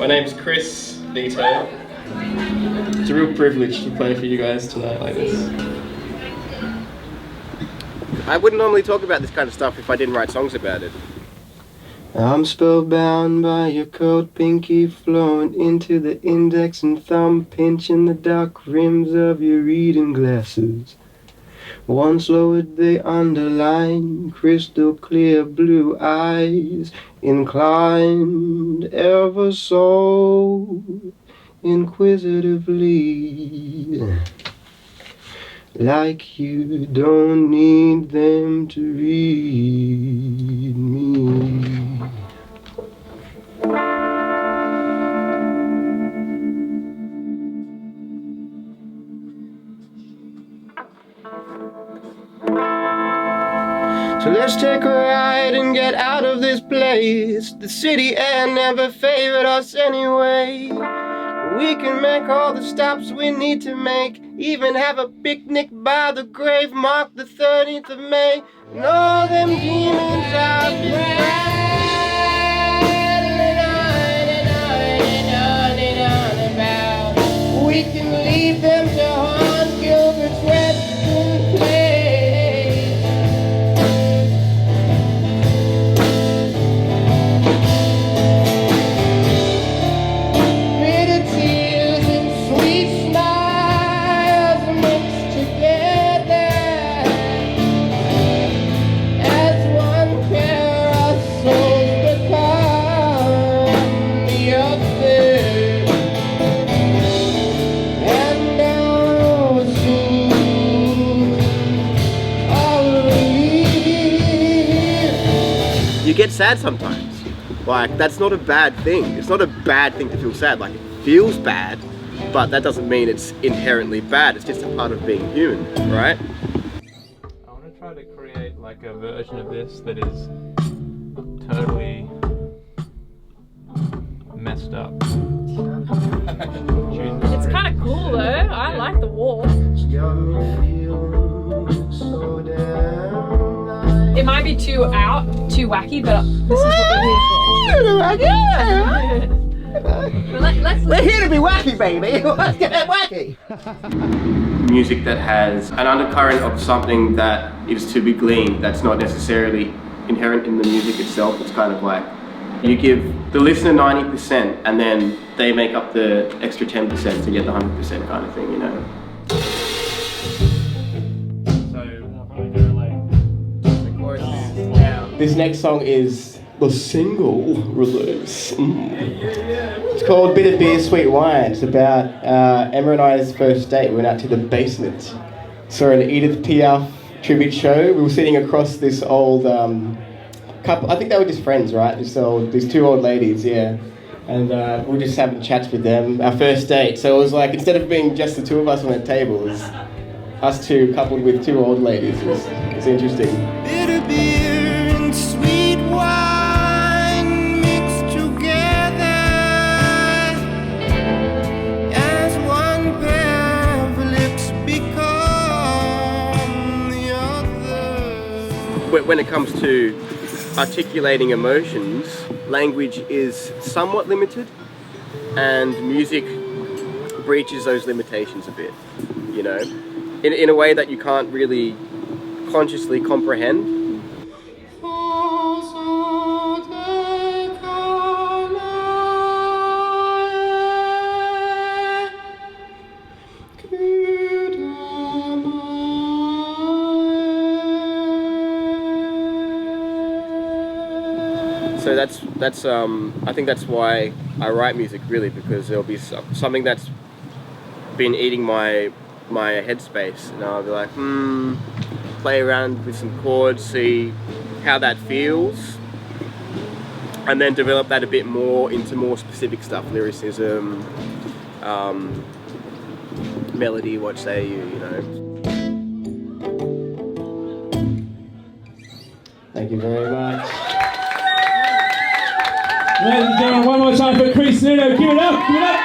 My name's Chris Neto. It's a real privilege to play for you guys tonight like this. I wouldn't normally talk about this kind of stuff if I didn't write songs about it. I'm spellbound by your cold pinky flowing into the index and thumb, pinching the dark rims of your reading glasses. Once lowered they underline crystal clear blue eyes, inclined ever so inquisitively, like you don't need them to read me. So let's take a ride and get out of this place. The city air never favored us anyway. We can make all the stops we need to make, even have a picnic by the grave, mark the 13th of May, and all them demons I've been about. We can leave them to haunt Gilbert's Western place. You get sad sometimes. Like, that's not a bad thing. It's not a bad thing to feel sad. Like, it feels bad, but that doesn't mean it's inherently bad. It's just a part of being human, right? I want to try to create like a version of this that is totally messed up. It's kind of cool though. I like the wall. It might be too wacky, but this is what we're here for. We're here to be wacky, baby! Let's get that wacky! Music that has an undercurrent of something that is to be gleaned, that's not necessarily inherent in the music itself. It's kind of like you give the listener 90% and then they make up the extra 10% to get the 100% kind of thing, you know? This next song is the single release. It's called Bit of Beer, Sweet Wine. It's about Emma and I's first date. We went out to the basement. Saw an Edith Piaf tribute show. We were sitting across this old couple. I think they were just friends, right? These two old ladies, yeah. And we were just having chats with them. Our first date. So it was like, instead of being just the two of us on a table, it was us two coupled with two old ladies. It's interesting. Bit of beer and sweet wine mixed together as one pair of lips become the other. When it comes to articulating emotions, language is somewhat limited, and music breaches those limitations a bit, you know, in a way that you can't really consciously comprehend. So that's I think that's why I write music, really, because there'll be something that's been eating my headspace, and I'll be like, play around with some chords, see how that feels, and then develop that a bit more into more specific stuff, lyricism, melody, what say you, you know. Thank you very much. Ladies and gentlemen, one more time for Chris Neto. Give it up, give it up.